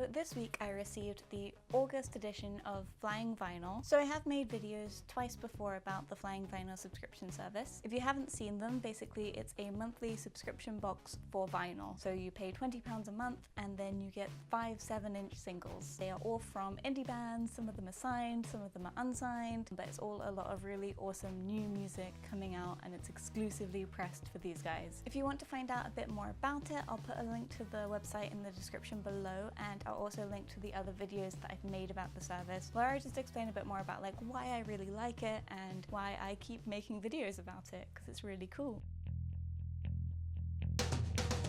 So this week I received the August edition of Flying Vinyl. So I have made videos twice before about the Flying Vinyl subscription service. If you haven't seen them, basically it's a monthly subscription box for vinyl. So you pay £20 a month and then you get 5 7-inch singles. They are all from indie bands, some of them are signed, some of them are unsigned, but it's all a lot of really awesome new music coming out and it's exclusively pressed for these guys. If you want to find out a bit more about it, I'll put a link to the website in the description below, and I'll also link to the other videos that I've made about the service where I just explain a bit more about like why I really like it and why I keep making videos about it, because it's really cool.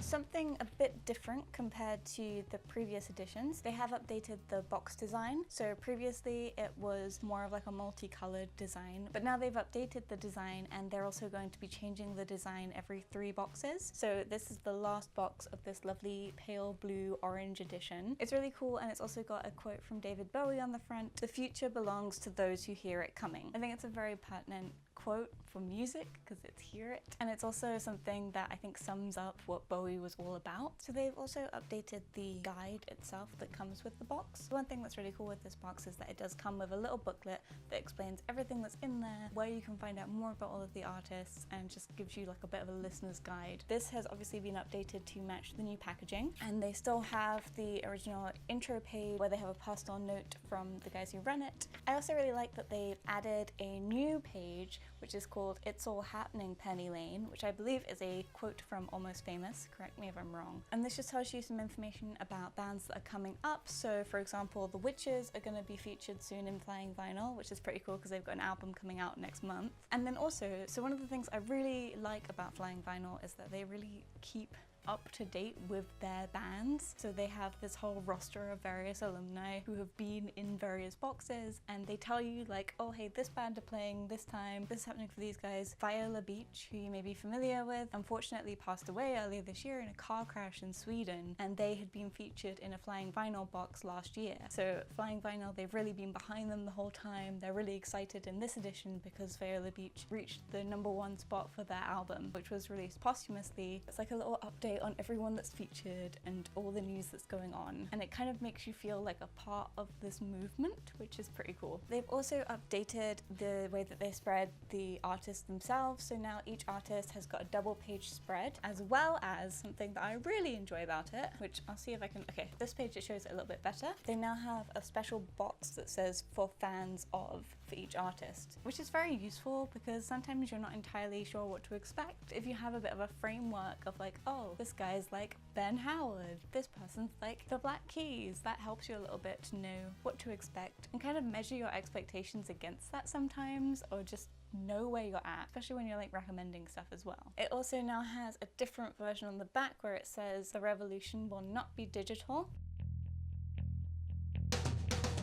Something a bit different compared to the previous editions. They have updated the box design. So previously it was more of like a multicolored design, but now they've updated the design and they're also going to be changing the design every 3 boxes. So this is the last box of this lovely pale blue orange edition. It's really cool, and it's also got a quote from David Bowie on the front. "The future belongs to those who hear it coming." I think it's a very pertinent quote for music because it's hear it, and it's also something that I think sums up what Bowie was all about. So they've also updated the guide itself that comes with the box. One thing that's really cool with this box is that it does come with a little booklet that explains everything that's in there, where you can find out more about all of the artists, and just gives you like a bit of a listener's guide. This has obviously been updated to match the new packaging, and they still have the original intro page where they have a passed on note from the guys who run it. I also really like that they've added a new page which is called "It's All Happening Penny Lane," which I believe is a quote from Almost Famous, correct me if I'm wrong. And this just tells you some information about bands that are coming up. So for example, The Witches are going to be featured soon in Flying Vinyl, which is pretty cool because they've got an album coming out next month. And then also, so one of the things I really like about Flying Vinyl is that they really keep up to date with their bands. So they have this whole roster of various alumni who have been in various boxes, and they tell you like, oh hey, this band are playing this time, this is happening for these guys. Viola Beach, who you may be familiar with, unfortunately passed away earlier this year in a car crash in Sweden, and they had been featured in a Flying Vinyl box last year. So Flying Vinyl, they've really been behind them the whole time. They're really excited in this edition because Viola Beach reached the #1 spot for their album, which was released posthumously. It's like a little update on everyone that's featured and all the news that's going on, and it kind of makes you feel like a part of this movement, which is pretty cool. They've also updated the way that they spread the artists themselves, so now each artist has got a double-page spread, as well as something that I really enjoy about it, which I'll see if I can, okay, this page it shows it a little bit better. They now have a special box that says "For Fans Of" for each artist, which is very useful because sometimes you're not entirely sure what to expect. If you have a bit of a framework of like, oh, this guy's like Ben Howard, this person's like the Black Keys, that helps you a little bit to know what to expect and kind of measure your expectations against that sometimes, or just know where you're at, especially when you're like recommending stuff as well. It also now has a different version on the back where it says "The revolution will not be digital."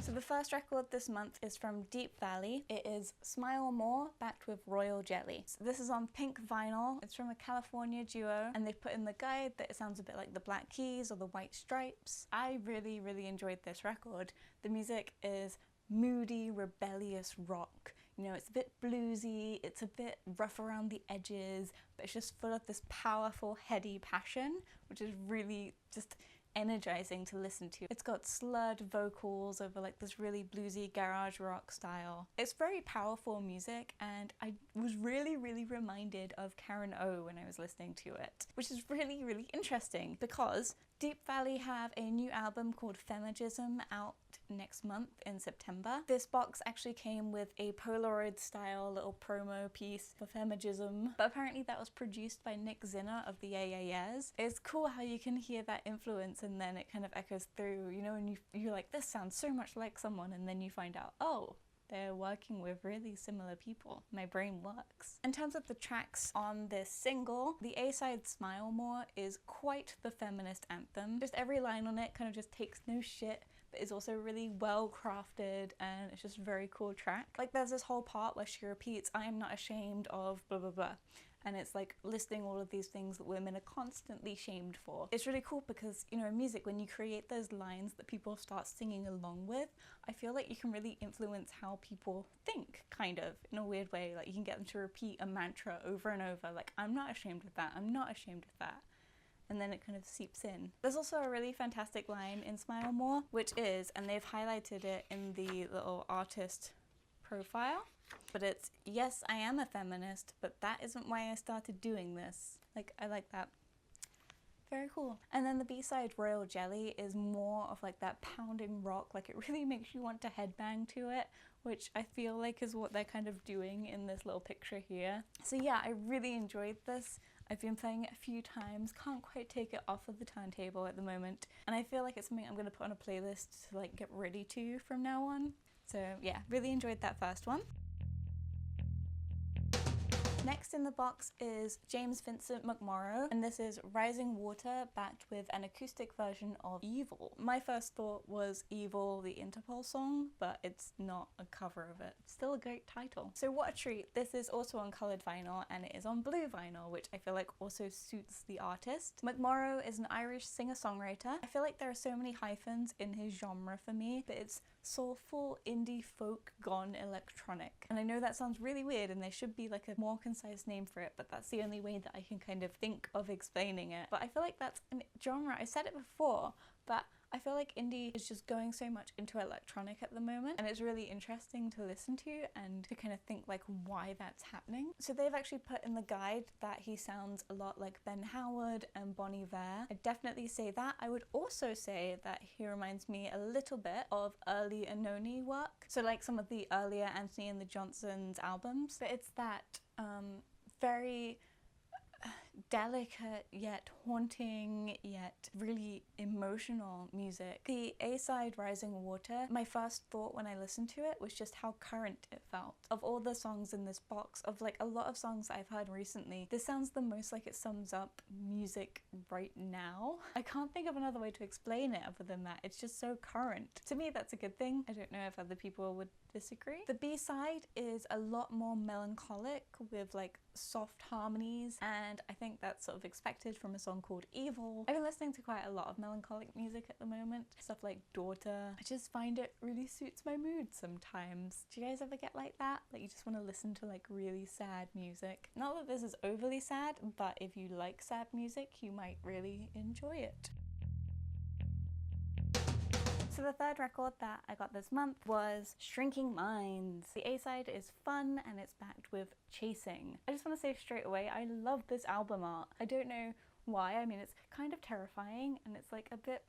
So the first record this month is from Deap Vally. It is "Smile More" backed with royal jelly. So this is on pink vinyl. It's from a California duo, and they've put in the guide that it sounds a bit like the Black Keys or the White Stripes. I really enjoyed this record. The music is moody, rebellious rock. You know, it's a bit bluesy, it's a bit rough around the edges, but it's just full of this powerful, heady passion, which is really just energizing to listen to. It's got slurred vocals over like this really bluesy garage rock style. It's very powerful music, and I was really reminded of Karen O when I was listening to it, which is really interesting because Deap Vally have a new album called Femigism out next month in September. This box actually came with a Polaroid style little promo piece for Femigism, but apparently that was produced by Nick Zinner of the Yeah. It's cool how you can hear that influence and then it kind of echoes through, you know, and you're like, this sounds so much like someone, and then you find out, oh, they're working with really similar people. My brain works. In terms of the tracks on this single, the A-side "Smile More" is quite the feminist anthem. Just every line on it kind of just takes no shit, but is also really well crafted, and it's just a very cool track. Like there's this whole part where she repeats, "I am not ashamed of blah blah blah." And it's like listing all of these things that women are constantly shamed for. It's really cool because, you know, in music, when you create those lines that people start singing along with, I feel like you can really influence how people think, kind of, in a weird way. Like you can get them to repeat a mantra over and over, like, "I'm not ashamed of that, I'm not ashamed of that." and then it kind of seeps in. There's also a really fantastic line in Smile More, which is, and they've highlighted it in the little artist profile, but it's, yes, I am a feminist, but that isn't why I started doing this. Like, I like that. Very cool. And then the B-side, Royal Jelly, is more of like that pounding rock, like it really makes you want to headbang to it, which I feel like is what they're kind of doing in this little picture here. So yeah, I really enjoyed this. I've been playing it a few times, can't quite take it off of the turntable at the moment, and I feel like it's something I'm going to put on a playlist to like get ready to from now on. So yeah, really enjoyed that first one. Next in the box is James Vincent McMorrow, and this is Rising Water backed with an acoustic version of Evil. My first thought was Evil, the Interpol song, but it's not a cover of it. Still a great title. So what a treat. This is also on coloured vinyl, and it is on blue vinyl, which I feel like also suits the artist. McMorrow is an Irish singer-songwriter. I feel like there are so many hyphens in his genre for me, but it's soulful, indie folk gone electronic. And I know that sounds really weird, and there should be like a more concise name for it, but that's the only way that I can kind of think of explaining it. But I feel like that's a genre, I said it before, but I feel like indie is just going so much into electronic at the moment, and it's really interesting to listen to and to kind of think like why that's happening. So they've actually put in the guide that he sounds a lot like Ben Howard and Bon Iver. I'd definitely say that. I would also say that he reminds me a little bit of early Anoni work, so like some of the earlier Anthony and the Johnsons albums, but it's that very delicate yet haunting yet really emotional music. The A-side, Rising Water, my first thought when I listened to it was just how current it felt. Of all the songs in this box, of like a lot of songs that I've heard recently, this sounds the most like it sums up music right now. I can't think of another way to explain it other than that. It's just so current. To me, that's a good thing. I don't know if other people would disagree. The B-side is a lot more melancholic with like soft harmonies, and I think that's sort of expected from a song called Evil. I've been listening to quite a lot of melancholic music at the moment, stuff like Daughter. I just find it really suits my mood sometimes. Do you guys ever get like that? Like you just want to listen to like really sad music? Not that this is overly sad, but if you like sad music, you might really enjoy it. So the third record that I got this month was Shrinking Minds. The A-side is fun and it's backed with Chasing. I just want to say straight away, I love this album art. I don't know why. I mean, it's kind of terrifying and it's like a bit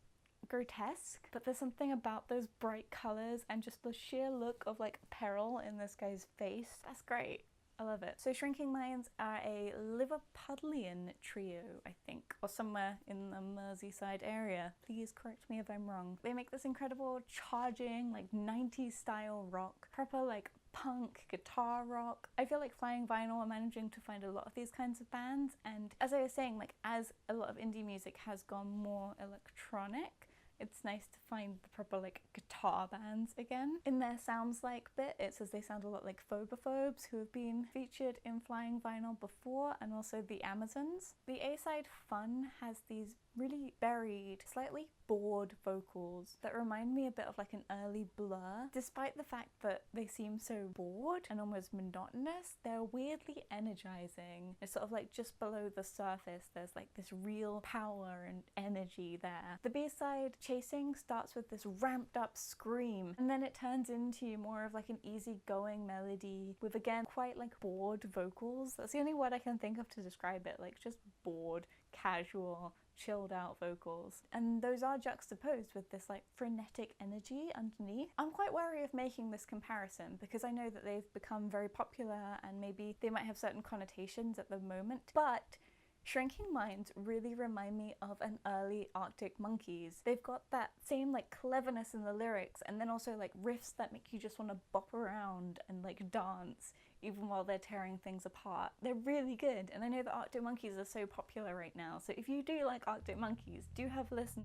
grotesque, but there's something about those bright colors and just the sheer look of like peril in this guy's face. That's great. I love it. So Shrinking Minds are a Liverpudlian trio, I think, or somewhere in the Merseyside area. Please correct me if I'm wrong. They make this incredible charging, like 90s style rock, proper like punk, guitar rock. I feel like Flying Vinyl are managing to find a lot of these kinds of bands, and as I was saying, like as a lot of indie music has gone more electronic, it's nice to find the proper like guitar bands again. In their sounds like bit, it says they sound a lot like Phobophobes, who have been featured in Flying Vinyl before, and also the Amazons. The A-side Fun has these really buried, slightly bored vocals that remind me a bit of like an early Blur. Despite the fact that they seem so bored and almost monotonous, they're weirdly energizing. It's sort of like just below the surface, there's like this real power and energy there. The B-side, Chasing, starts with this ramped up scream, and then it turns into more of like an easygoing melody with, again, quite like bored vocals. That's the only word I can think of to describe it, like just bored, casual, chilled out vocals, and those are juxtaposed with this like frenetic energy underneath. I'm quite wary of making this comparison because I know that they've become very popular and maybe they might have certain connotations at the moment, but Shrinking Minds really remind me of an early Arctic Monkeys. They've got that same like cleverness in the lyrics, and then also like riffs that make you just want to bop around and like dance even while they're tearing things apart. They're really good, and I know that Arctic Monkeys are so popular right now, so if you do like Arctic Monkeys, do have a listen.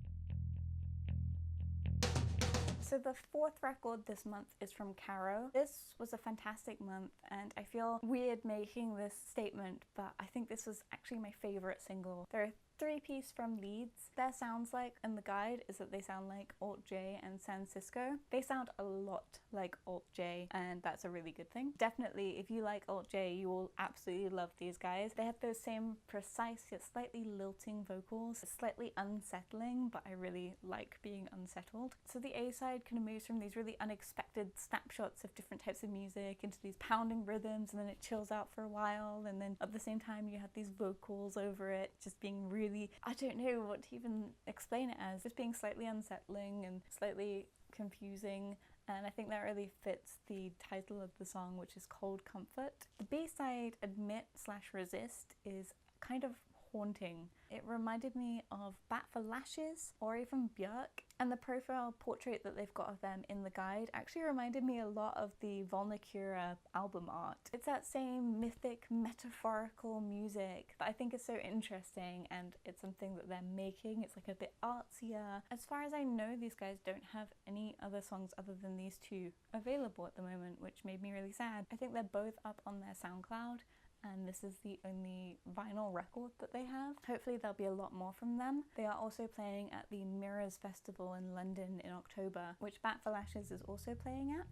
So the fourth record this month is from Cairo. This was a fantastic month, and I feel weird making this statement, but I think this was actually my favorite single. There are three-piece from Leeds. Their sounds like in the guide is that they sound like Alt J and San Cisco. They sound a lot like Alt J, and that's a really good thing. Definitely, if you like Alt J, you will absolutely love these guys. They have those same precise yet slightly lilting vocals. It's slightly unsettling, but I really like being unsettled. So the A-side kind of moves from these really unexpected snapshots of different types of music into these pounding rhythms, and then it chills out for a while, and then at the same time you have these vocals over it just being really, I don't know what to even explain it as, just being slightly unsettling and slightly confusing. And I think that really fits the title of the song, which is Cold Comfort. The B-side, Admit/Resist, is kind of haunting. It reminded me of Bat for Lashes or even Björk, and the profile portrait that they've got of them in the guide actually reminded me a lot of the Volnacura album art. It's that same mythic, metaphorical music that I think is so interesting, and it's something that they're making. It's like a bit artsier. As far as I know, these guys don't have any other songs other than these two available at the moment, which made me really sad. I think they're both up on their SoundCloud, and this is the only vinyl record that they have. Hopefully there'll be a lot more from them. They are also playing at the Mirrors Festival in London in October, which Bat for Lashes is also playing at.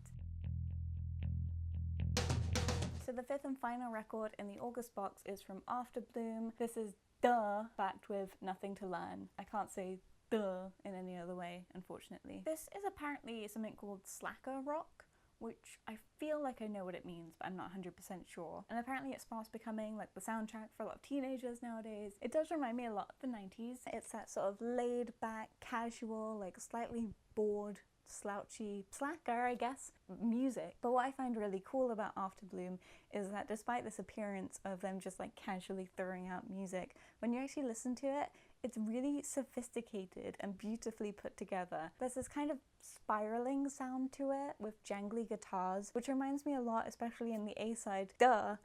So the fifth and final record in the August box is from Afterbloom. This is Duh, backed with Nothing to Learn. I can't say duh in any other way, unfortunately. This is apparently something called slacker rock, which I feel like I know what it means, but I'm not 100% sure. And apparently it's fast becoming like the soundtrack for a lot of teenagers nowadays. It does remind me a lot of the 90s. It's that sort of laid back, casual, like slightly bored, slouchy, slacker, I guess, music. But what I find really cool about Afterbloom is that despite this appearance of them just like casually throwing out music, when you actually listen to it, it's really sophisticated and beautifully put together. There's this kind of spiraling sound to it with jangly guitars, which reminds me a lot, especially in the A-side, Duh,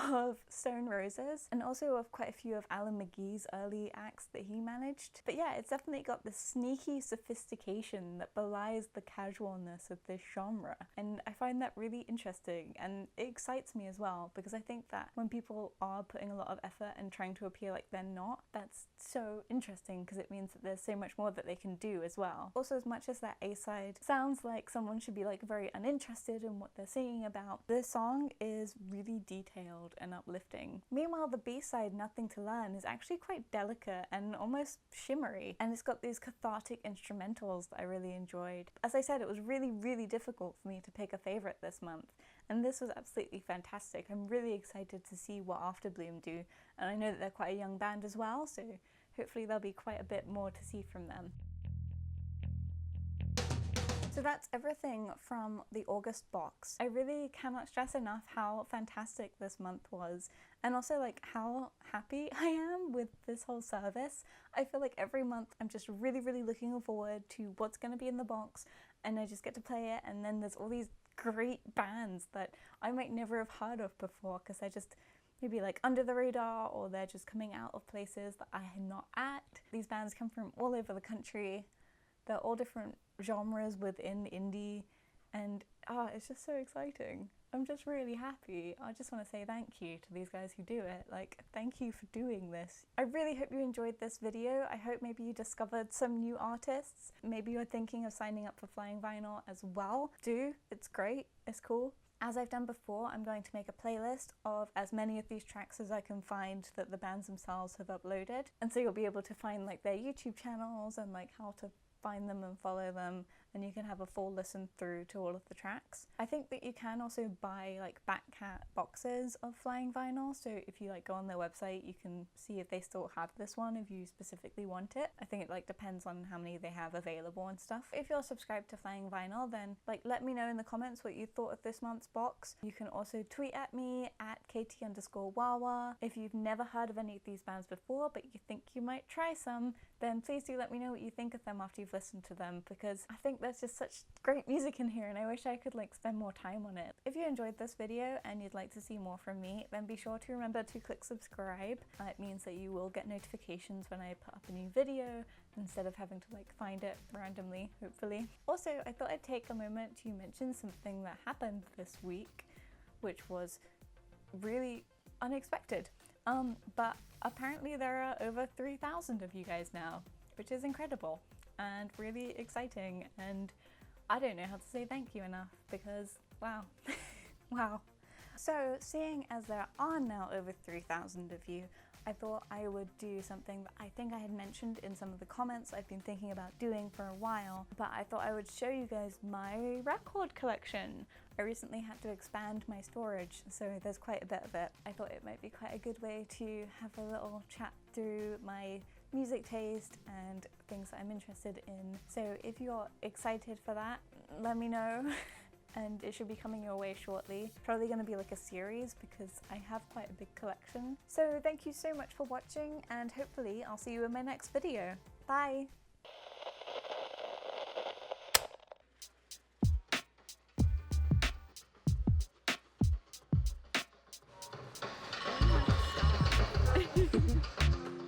of Stone Roses, and also of quite a few of Alan McGee's early acts that he managed. But yeah, it's definitely got this sneaky sophistication that belies the casualness of this genre, and I find that really interesting, and it excites me as well, because I think that when people are putting a lot of effort and trying to appear like they're not, that's so interesting, because it means that there's so much more that they can do as well. Also, as much as that A-side sounds like someone should be like very uninterested in what they're singing about, this song is really detailed and uplifting. Meanwhile, the B-side, Nothing to Learn, is actually quite delicate and almost shimmery, and it's got these cathartic instrumentals that I really enjoyed. As I said, it was really difficult for me to pick a favorite this month, and this was absolutely fantastic. I'm really excited to see what Afterbloom do, and I know that they're quite a young band as well, so hopefully there'll be quite a bit more to see from them. So that's everything from the August box. I really cannot stress enough how fantastic this month was, and also like how happy I am with this whole service. I feel like every month I'm just really looking forward to what's going to be in the box, and I just get to play it, and then there's all these great bands that I might never have heard of before because they're just maybe like under the radar, or they're just coming out of places that I am not at. These bands come from all over the country. They're all different genres within indie, and it's just so exciting. I'm just really happy. I just want to say thank you to these guys who do it. Like, thank you for doing this. I really hope you enjoyed this video. I hope maybe you discovered some new artists. Maybe you're thinking of signing up for Flying Vinyl as well. Do. It's great. It's cool. As I've done before, I'm going to make a playlist of as many of these tracks as I can find that the bands themselves have uploaded. And so you'll be able to find like their YouTube channels and like how to find them and follow them, and you can have a full listen through to all of the tracks. I think that you can also buy like backcat boxes of Flying Vinyl, so if you like go on their website you can see if they still have this one if you specifically want it. I think it like depends on how many they have available and stuff. If you're subscribed to Flying Vinyl, then like let me know in the comments what you thought of this month's box. You can also tweet at me at @catiewahwah. If you've never heard of any of these bands before but you think you might try some, then please do let me know what you think of them after you've listened to them, because I think there's just such great music in here and I wish I could like spend more time on it. If you enjoyed this video and you'd like to see more from me, then be sure to remember to click subscribe. It means that you will get notifications when I put up a new video instead of having to like find it randomly, hopefully. Also, I thought I'd take a moment to mention something that happened this week, which was really unexpected. But apparently there are over 3,000 of you guys now, which is incredible and really exciting, and I don't know how to say thank you enough because wow. Wow. So seeing as there are now over 3,000 of you, I thought I would do something that I think I had mentioned in some of the comments I've been thinking about doing for a while, but I thought I would show you guys my record collection. I recently had to expand my storage, so there's quite a bit of it. I thought it might be quite a good way to have a little chat through my music taste and things that I'm interested in. So if you're excited for that, let me know. And it should be coming your way shortly. Probably going to be like a series because I have quite a big collection. So thank you so much for watching, and hopefully I'll see you in my next video. Bye!